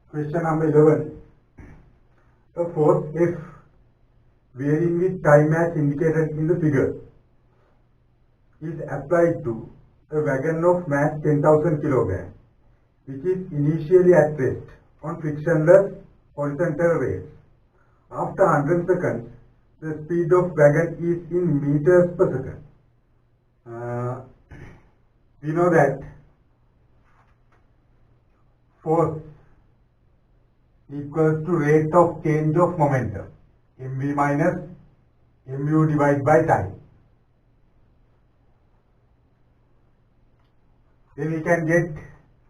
Question number 11. A force F varying with time as indicated in the figure is applied to a wagon of mass 10,000 kg, which is initially at rest on frictionless horizontal rails. After 100 seconds, the speed of wagon is in meters per second. We know that force equals to rate of change of momentum, mv minus mu divided by time. Then we can get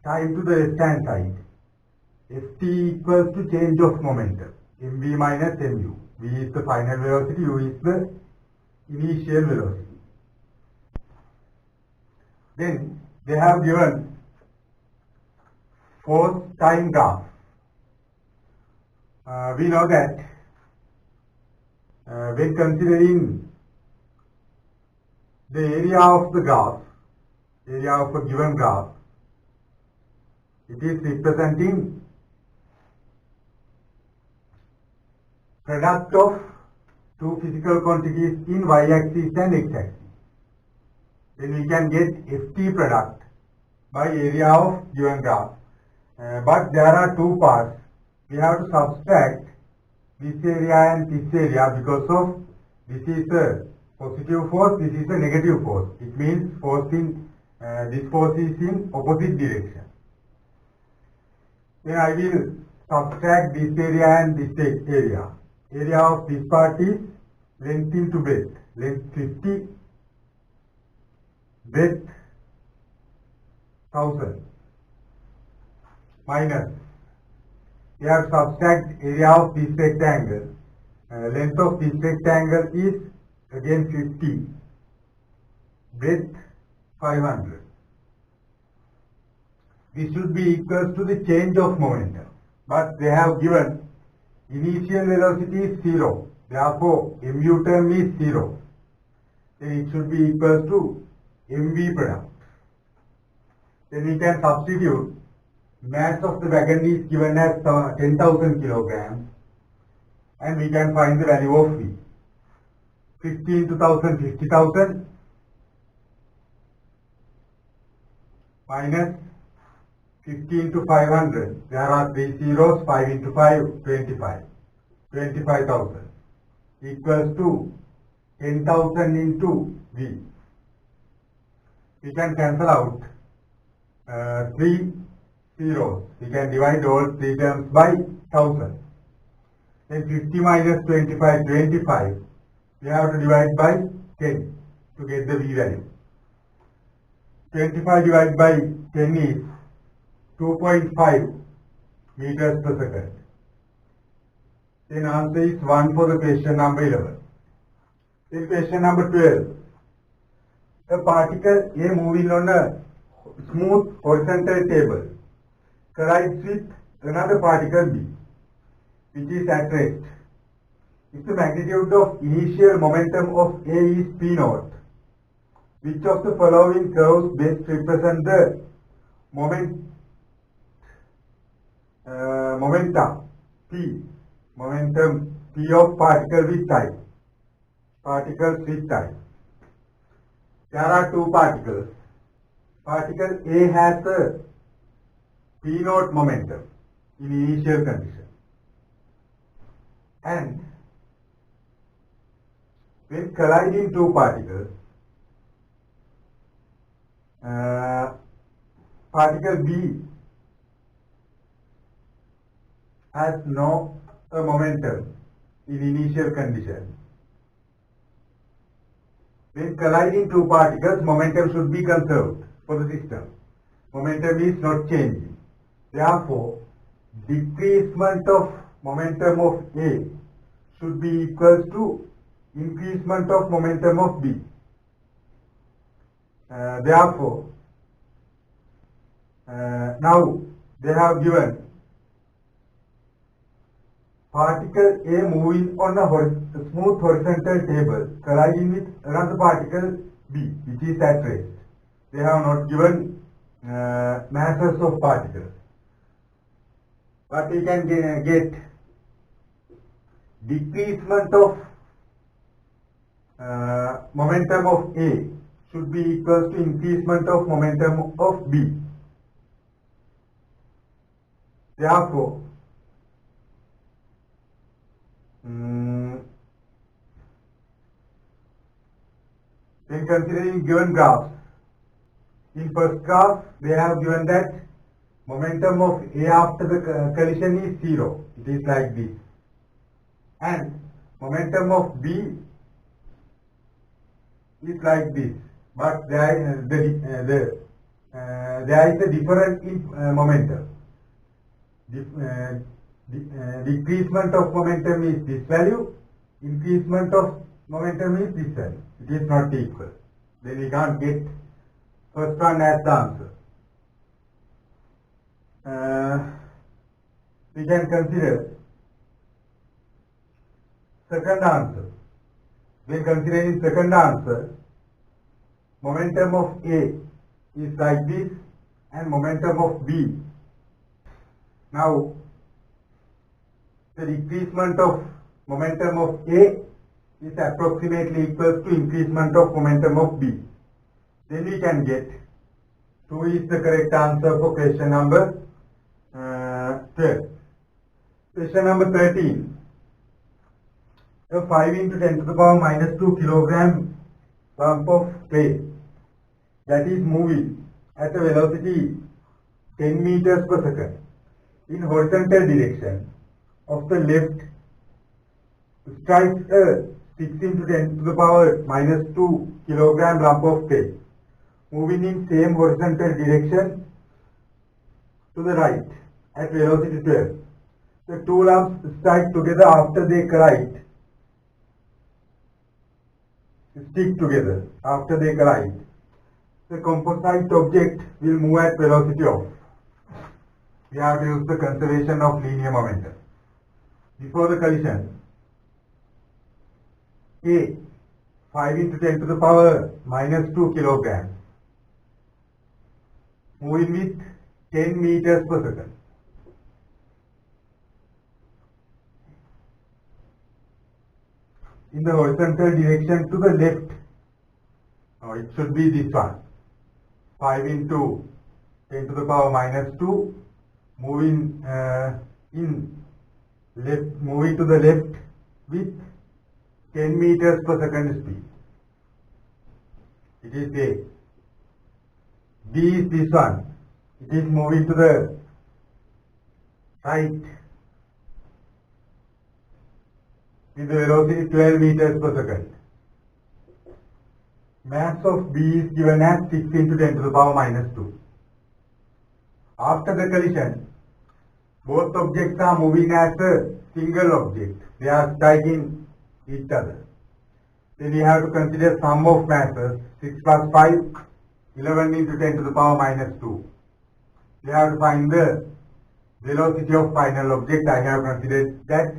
time to the left hand side. Ft equals to change of momentum, mv minus mu. V is the final velocity, u is the initial velocity. Then they have given force time graph. We know that when considering the area of the graph, area of a given graph, it is representing product of two physical quantities in y-axis and x-axis. Then we can get Ft product by area of given graph. But there are two parts. We have to subtract this area and this area because of this is a positive force, this is a negative force. It means force in this force is in opposite direction. Then I will subtract this area and this area. Area of this part is length into breadth. Length 50, breadth 1000 minus. We have to subtract area of this rectangle. Length of this rectangle is again 50, breadth 500. This should be equal to the change of momentum. But they have given initial velocity is 0. Therefore, mu term is 0. Then it should be equal to mv product. Then we can substitute. Mass of the wagon is given as 10,000 kilograms, and we can find the value of V. 50 into 1000, 50,000 minus 50 into 500. There are 3 zeros. 5 into 5, 25. 25,000 equals to 10,000 into V. We can cancel out 3 zeros. We can divide all three terms by 1000. Then 50 minus 25, 25. We have to divide by 10 to get the V value. 25 divided by 10 is 2.5 meters per second. Then answer is 1 for the question number 11. Then question number 12. A particle A moving on a smooth horizontal table collides with another particle B, which is at rest. If the magnitude of initial momentum of A is P naught, which of the following curves best represent the momentum P of particle with time? Particles with time. There are two particles. Particle A has a P naught momentum in initial condition, and when colliding two particles, particle B has no momentum in initial condition. When colliding two particles, momentum should be conserved for the system. Momentum is not changing. Therefore, decreasement of momentum of A should be equal to increasement of momentum of B. Therefore, now they have given particle A moving on a smooth horizontal table colliding with another particle B, which is at rest. They have not given masses of particles. but we can get decreasement of momentum of A should be equal to increasement of momentum of B. Therefore, when considering given graphs, in first graph they have given that momentum of A after the collision is 0. It is like this. And momentum of B is like this. But there is a difference in momentum. Decreasement of momentum is this value, increasement of momentum is this value. It is not equal. Then we can't get first one as the answer. We can consider second answer. When considering second answer, momentum of A is like this and momentum of B. Now, the decreasement of momentum of A is approximately equal to increasement of momentum of B. Then we can get 2 is the correct answer for question number 12. Question number 13. A 5 into 10 to the power minus 2 kilogram lump of clay that is moving at a velocity 10 meters per second in horizontal direction of the left strikes a 6 into 10 to the power minus 2 kilogram lump of clay moving in same horizontal direction to the right at velocity 12. The two lumps strike together after they collide. Stick together after they collide. The composite object will move at velocity of. We have to use the conservation of linear momentum. Before the collision, A 5 into 10 to the power minus 2 kilograms moving with 10 meters per second. In the horizontal direction to the left, it should be this one. 5 into 10 to the power minus 2 moving moving to the left with 10 meters per second speed. It is A. B is this one. It is moving to the right with the velocity 12 meters per second. Mass of B is given as 6 into 10 to the power minus 2. After the collision, both objects are moving as a single object. They are striking each other. Then we have to consider sum of masses. 6 plus 5, 11 into 10 to the power minus 2. We have to find the velocity of final object. I have considered that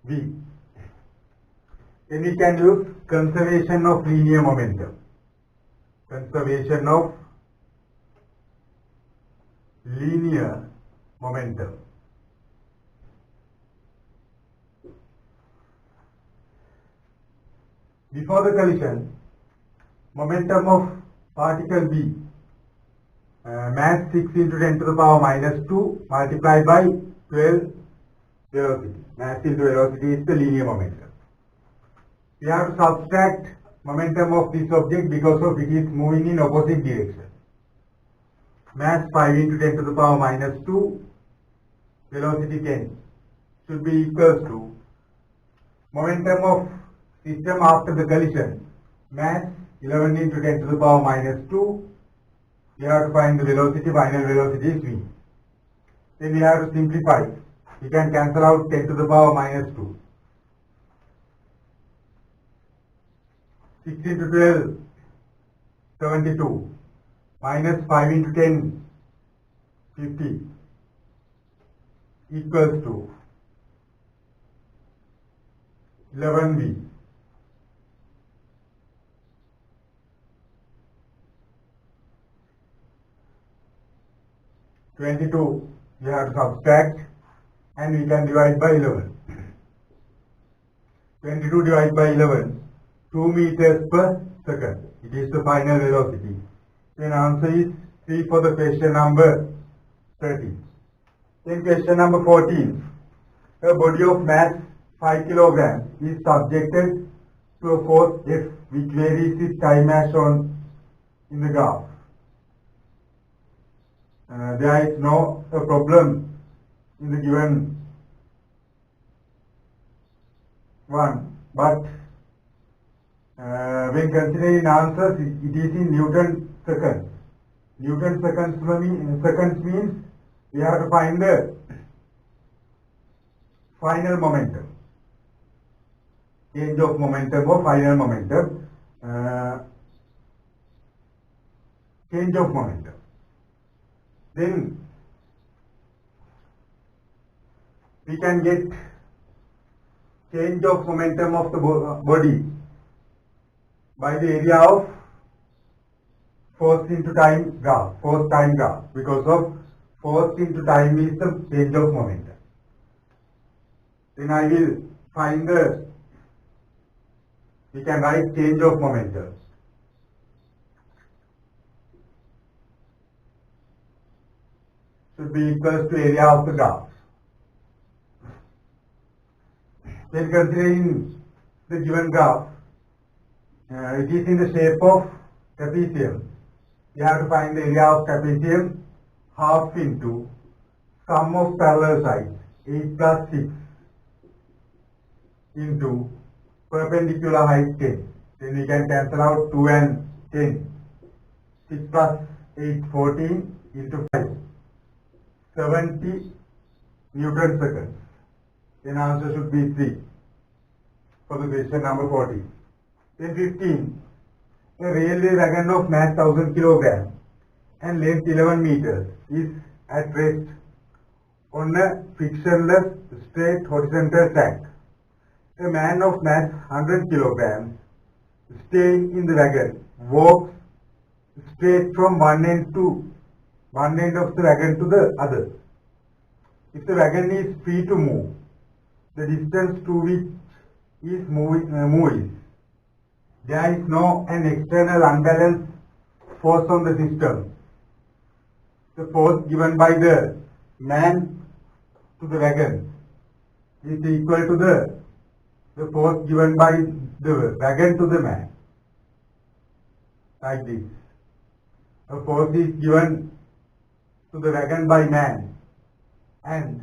V. Then we can use conservation of linear momentum. Conservation of linear momentum. Before the collision, momentum of particle B, mass 6 into 10 to the power minus 2 multiplied by 12 velocity. Mass into velocity is the linear momentum. We have to subtract momentum of this object because of it is moving in opposite direction. Mass 5 into 10 to the power minus 2, velocity 10 should be equals to momentum of system after the collision. Mass 11 into 10 to the power minus 2. We have to find the velocity, final velocity is V. Then we have to simplify. We can cancel out 10 to the power minus 2. 6 into 12, 72. Minus 5 into 10, 50. Equals to 11V. 22, you have to subtract and we can divide by 11. 22 divided by 11, 2 meters per second. It is the final velocity. Then answer is 3 for the question number 13. Then question number 14. A body of mass 5 kilograms is subjected to a force F which varies with time as shown in the graph. There is no problem in the given one, but when considering answers, it is in Newton seconds. Newton seconds means we have to find the final momentum, change of momentum or final momentum, change of momentum. Then we can get change of momentum of the body by the area of force into time graph, force time graph, because of force into time is the change of momentum. Then I will find we can write change of momentum. Should be equal to area of the graph. Then considering the given graph, it is in the shape of trapezium. You have to find the area of trapezium half into sum of parallel sides 8 plus 6 into perpendicular height 10. Then we can cancel out 2 and 10. 6 plus 8, 14 into 5. 70 Newton seconds. Then answer should be 3 for the question number 14. Then 15. A railway wagon of mass 1000 kilograms and length 11 meters is at rest on a frictionless straight horizontal track. A man of mass 100 kilograms staying in the wagon walks straight from one end of the wagon to the other. If the wagon is free to move, the distance to which is moving, there is no an external unbalanced force on the system. The force given by the man to the wagon is equal to the force given by the wagon to the man. Like this. A force is given to the wagon by man and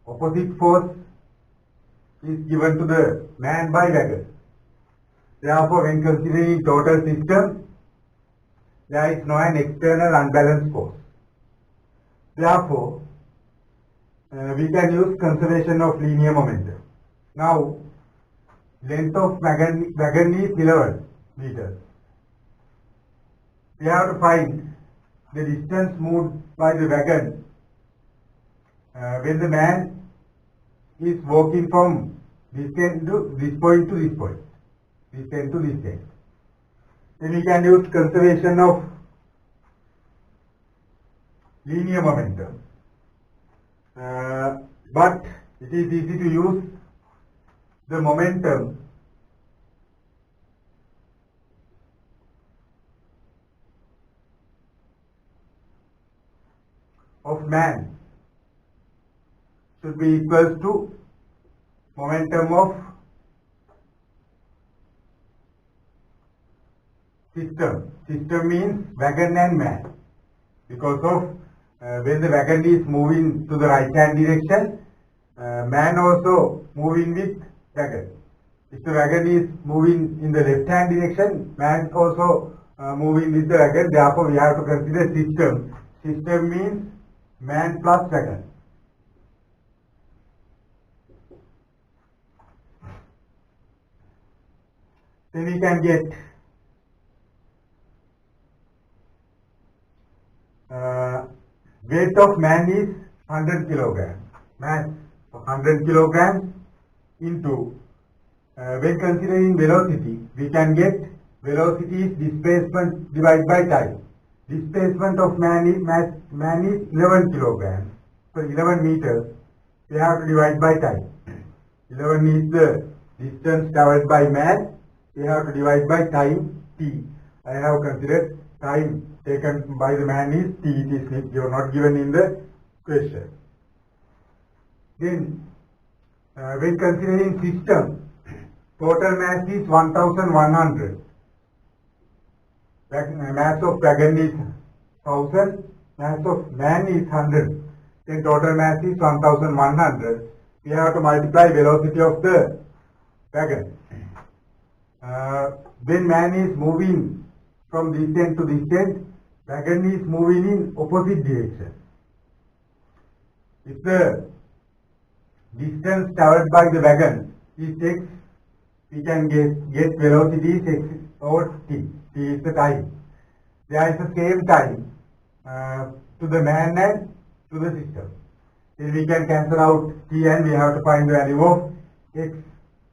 opposite force is given to the man by wagon. Therefore, when considering total system, there is no an external unbalanced force. Therefore, we can use conservation of linear momentum. Now, length of wagon is 11 meters. We have to find the distance moved by the wagon when the man is walking from this end to this point to this point, this end to this end. Then we can use conservation of linear momentum. But it is easy to use the momentum of man should be equal to momentum of system. System means wagon and man. Because of when the wagon is moving to the right hand direction, man also moving with wagon. If the wagon is moving in the left hand direction, man also moving with the wagon. Therefore, we have to consider system. System means man plus wagon. Then we can get weight of man is 100 kilograms. Mass of 100 kilograms into when considering velocity, we can get velocity is displacement divided by time. Displacement of man is 11 kilograms, so 11 meters. we have to divide by time. 11 is the distance traveled by man. We have to divide by time t. I have considered time taken by the man is t. It is not given in the question. Then, when considering system, total mass is 1100. Mass of wagon is 1000. Mass of man is 100. Then total mass is 1100. We have to multiply velocity of the wagon. When man is moving from this end to this end, wagon is moving in opposite direction. If the distance traveled by the wagon is x, we can get velocity is x over t. T is the time. There is the same time to the man and to the system. Then we can cancel out t and we have to find the value of x.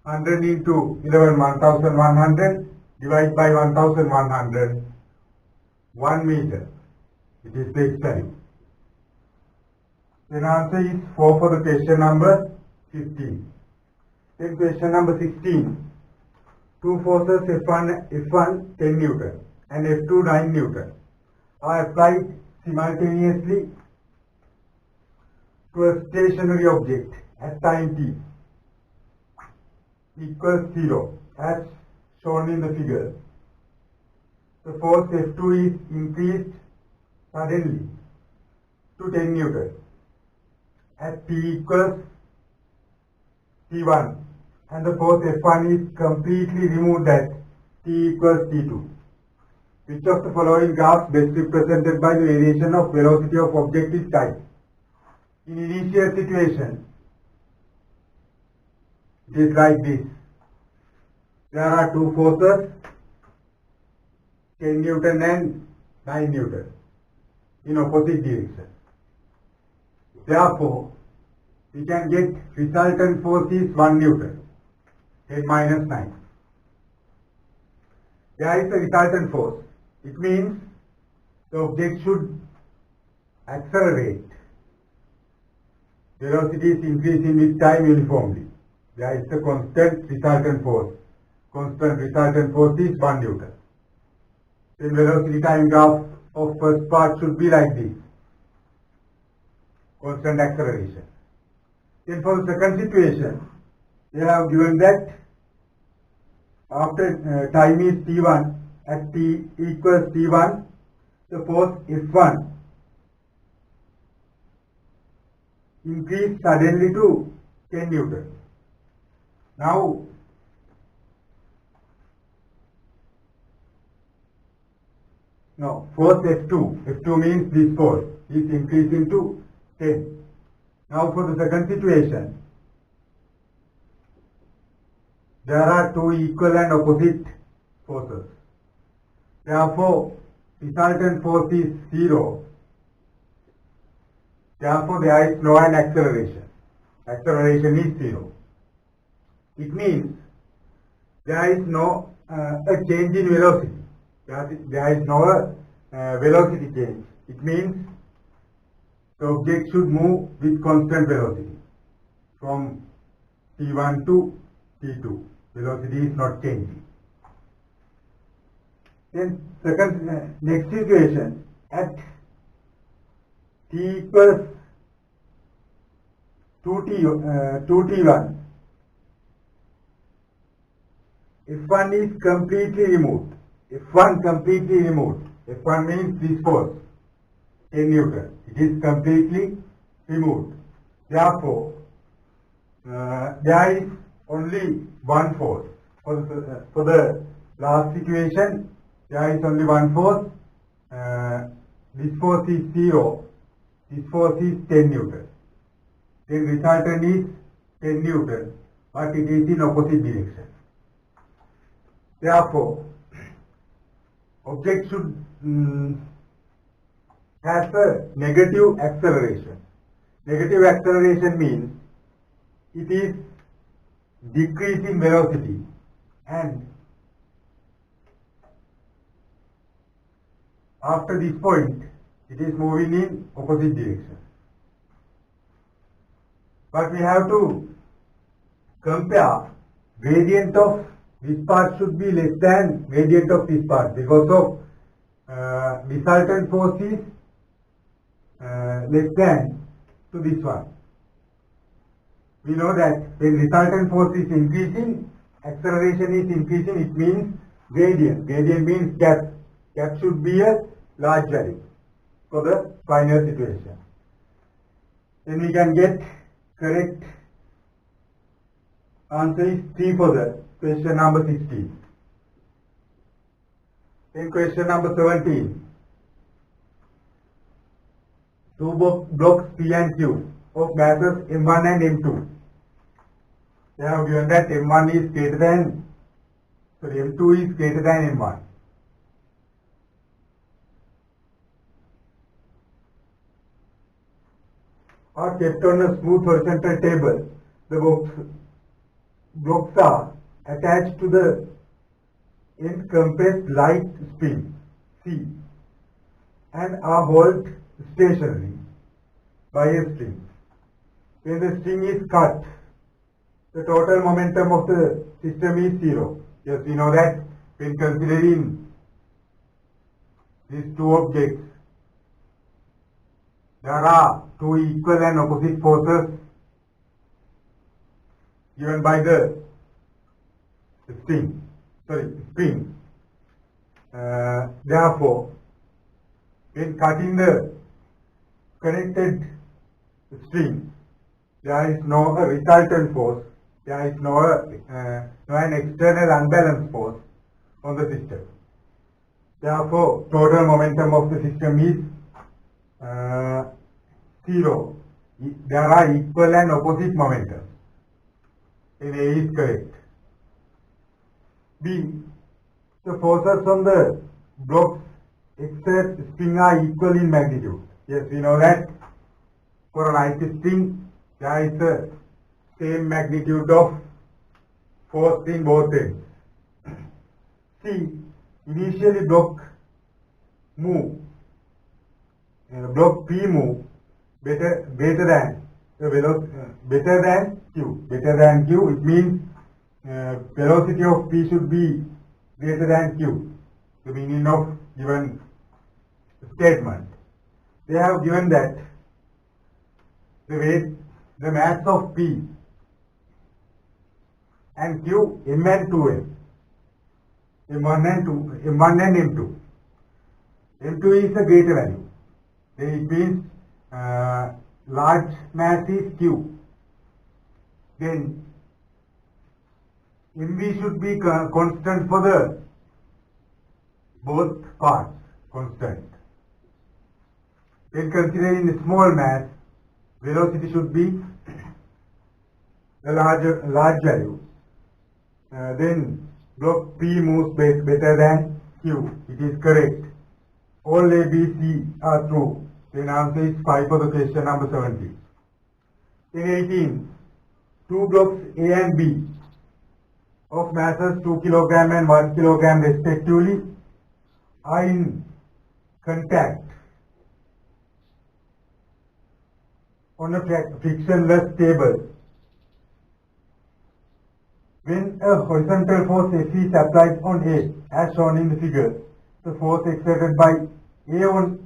100 into 11, 1100, divide by 1100, 1 meter. It is the x value. Then answer is 4 for the question number 15. Then question number 16. Two forces F1 10 Newton and F2 9 Newton are applied simultaneously to a stationary object at time t equals 0 as shown in the figure. The force F2 is increased suddenly to 10 Newton at t equals T1 and the force F1 is completely removed at t equals T2. Which of the following graphs best represented by the variation of velocity of object is time? In initial situation, it is like this. There are two forces, 10 Newton and 9 Newton, in opposite direction. Therefore, we can get resultant force is 1 Newton, 10 minus 9. There is a resultant force. It means the object should accelerate. Velocity is increasing with time uniformly. There is a constant resultant force. Constant resultant force is 1 Newton. Then velocity time graph of first part should be like this. Constant acceleration. Then for the second situation, they have given that after time is t1, at t equals t1, the force F1 increased suddenly to 10 Newton. Now, force F2 means this force is increasing to 10. Now for the second situation, there are two equal and opposite forces. Therefore, resultant force is 0. Therefore, there is no an acceleration. Acceleration is 0. It means there is no a change in velocity. There is no velocity change. It means the object should move with constant velocity from t1 to t2. Velocity is not changing. Then next situation, at t equals 2t1, F1 is completely removed. F1 completely removed. F1 means this force, 10 Newton. It is completely removed. Therefore, there is only one force. For the last situation, there is only one force. This force is 0. This force is 10 Newton. Then resultant is 10 Newton, but it is in opposite direction. Therefore, object should has a negative acceleration. Negative acceleration means it is decreasing velocity and after this point it is moving in opposite direction. But we have to compare gradient of this part should be less than gradient of this part because of resultant force is less than to this one. We know that when resultant force is increasing, acceleration is increasing, it means gradient. Gradient means gap. Gap should be a large value for the final situation. Then we can get correct answer is 3 for the question number 16. Then question number 17. Two blocks P and Q of masses M1 and M2. They have given that M1 is greater than, M2 is greater than M1. Are kept on a smooth horizontal table. The blocks are attached to the end compressed light spring C and are held stationary by a string. When the string is cut, the total momentum of the system is 0. Yes, we know that when considering these two objects, there are two equal and opposite forces given by the spring. Therefore, when cutting the connected string, there is no resultant force, there is no an external unbalanced force on the system. Therefore, total momentum of the system is 0. There are equal and opposite momentum. Then A is correct. B. The forces on the blocks exert spring are equal in magnitude. Yes, we know that for a light string there is the same magnitude of force in both ends. C. Initially block P move better than Q. Better than Q, it means velocity of P should be greater than Q. The meaning of given statement. They have given that the mass of P and Q, M and 2M, M1 and M2. M2 is a greater value. Then it means large mass is Q. Then MV should be constant for the both parts, constant. When considering the small mass, velocity should be a large value. Then block P moves better than Q. It is correct. All A, B, C are true. Then answer is 5 for the question number 17. In 18, two blocks A and B of masses 2 kg and 1 kg respectively are in contact on a frictionless table. When a horizontal force F is applied on A, as shown in the figure, the force exerted by B on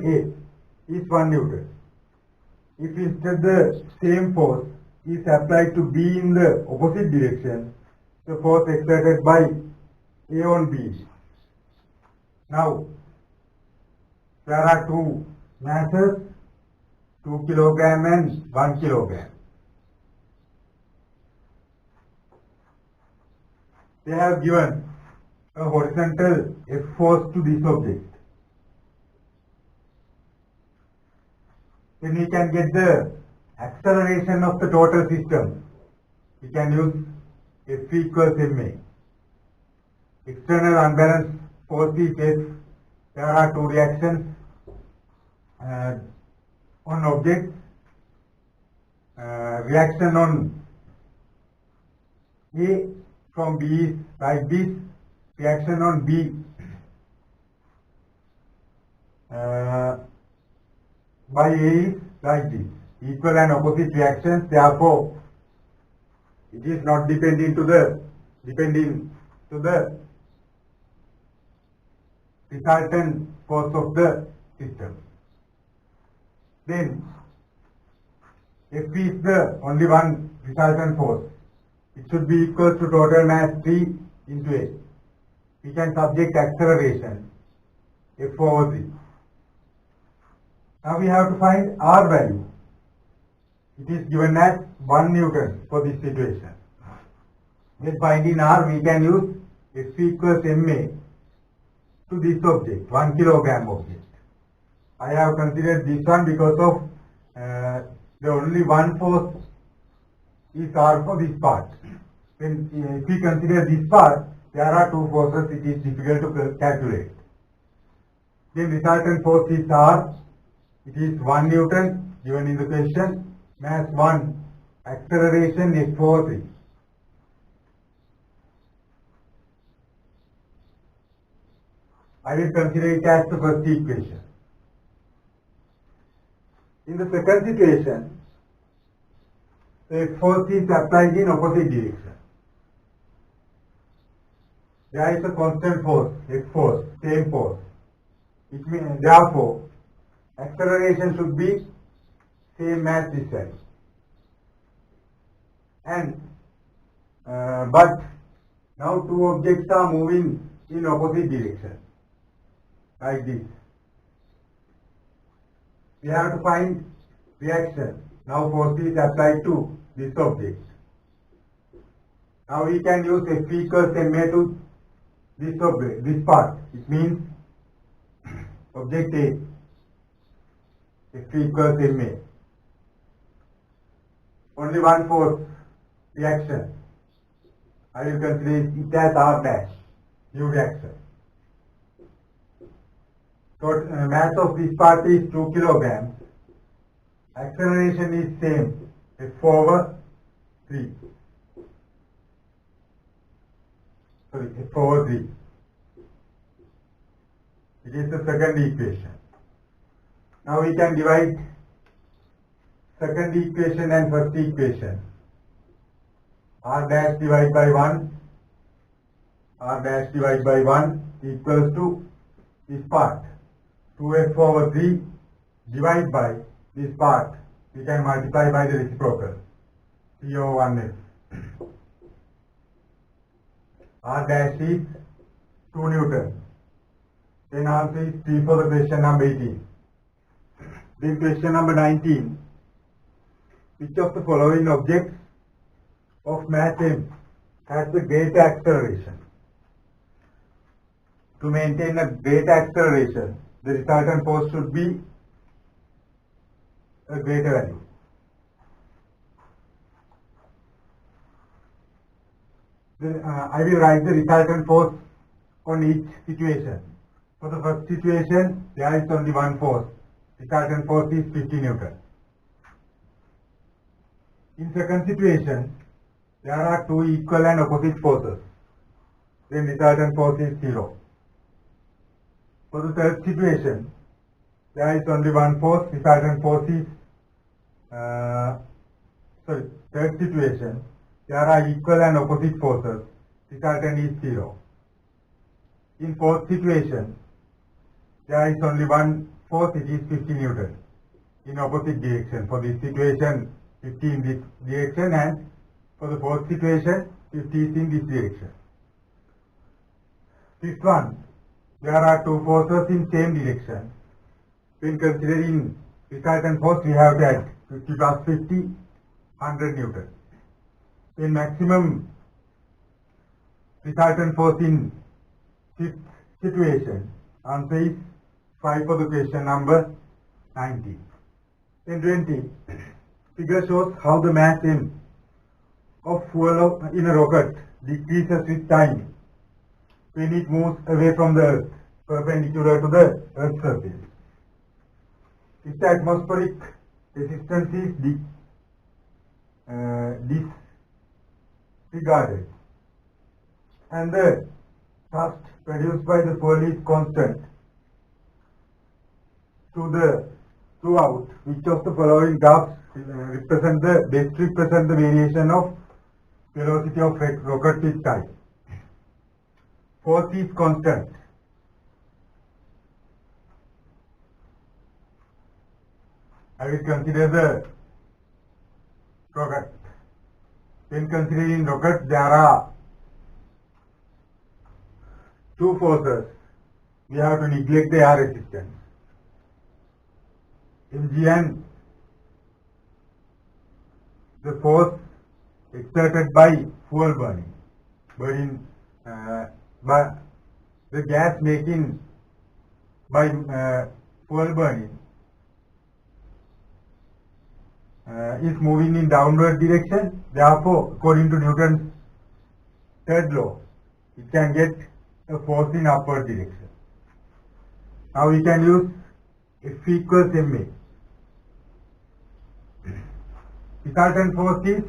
A is 1 Newton. If instead the same force is applied to B in the opposite direction, the force exerted by A on B. Now, there are two masses, 2 kg and 1 kg. They have given a horizontal F force to this object. Then we can get the acceleration of the total system. We can use F equals ma. External unbalanced force is F. There are two reactions on objects. Reaction on A from B is like this. Reaction on B by A is like this. equal and opposite reactions, therefore it is not depending to the resultant force of the system. Then F is the only one resultant force. It should be equal to total mass 3 into A. We can subject acceleration F over 3. Now we have to find R value. It is given as 1 Newton for this situation. Then finding R, we can use F equals MA to this object, 1 kilogram object. I have considered this one because of the only one force is R for this part. When if we consider this part, there are two forces, it is difficult to calculate. Then resultant force is R. It is 1 Newton given in the question. Mass 1. Acceleration F over 3. I will consider it as the first equation. In the second situation, the force is applied in opposite direction. There is a constant force, F force, same force. It means, therefore, acceleration should be same as this side. And but now two objects are moving in opposite direction, like this. We have to find reaction. Now force is applied to this object. Now we can use F equals MA to this object, this part. It means object A. F equals MA. Only one force reaction. I will consider it as R dash, new reaction. So mass of this part is 2 kilograms. Acceleration is same, F over 3. Sorry, F over 3. It is the second equation. Now we can divide second equation and first equation. R dash divided by 1. R dash divided by 1 equals to this part. 2F over 3 divided by this part. We can multiply by the reciprocal. P over 1F. R dash is 2 Newton. Then answer is P for the question number 18. Then question number 19. Which of the following objects of mass M has the greater acceleration? To maintain a greater acceleration, the resultant force should be a greater value. Then I will write the resultant force on each situation. For the first situation, there is only one force. Resultant force is 50 Newton. In second situation, there are two equal and opposite forces. Then resultant force is 0. For the third situation, there is only one force. Resultant force is third situation, there are equal and opposite forces. Resultant is 0. In fourth situation, there is only one force. It is 50 Newton in opposite direction. For this situation, 50 in this direction, and for the fourth situation, 50 is in this direction. Fifth one, there are two forces in same direction. When considering resultant force, we have to add 50 plus 50, 100 Newton. Then maximum resultant force in fifth situation, answer is 5 for the question number 19. Then 20. Figure shows how the mass M of fuel in a rocket decreases with time when it moves away from the Earth, perpendicular to the Earth's surface. If the atmospheric resistance is disregarded and the thrust produced by the fuel is constant to throughout, which of the following graphs represent the variation of velocity of rocket with time? Force is constant. I will consider the rocket. When considering rocket, there are two forces. We have to neglect the air resistance. mg and the force exerted by fuel burning. By the gas making by fuel burning is moving in downward direction. Therefore, according to Newton's third law, it can get a force in upward direction. Now we can use F equals ma. Resultant force is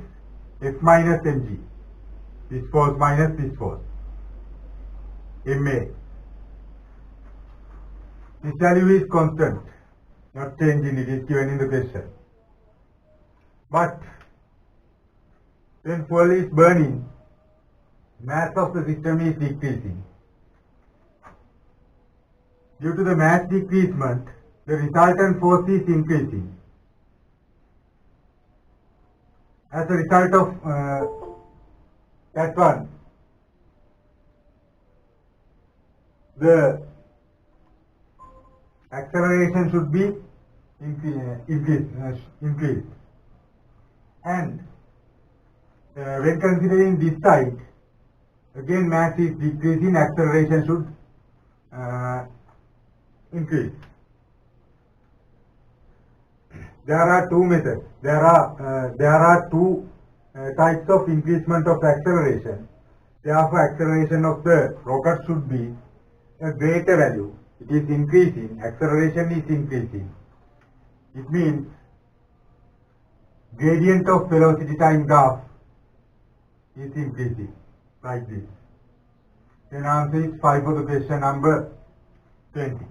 F minus mg. This force minus this force. ma. This value is constant, not changing. It is given in the question. But when fuel is burning, mass of the system is decreasing. Due to the mass decreasement, the resultant force is increasing. As a result of that one, the acceleration should be increased. And when considering this side, again mass is decreasing, acceleration should increase. There are two methods. There are two types of increasement of acceleration. Therefore, acceleration of the rocket should be a greater value. It is increasing. Acceleration is increasing. It means gradient of velocity time graph is increasing like this. Then answer is 5 for the question number 20.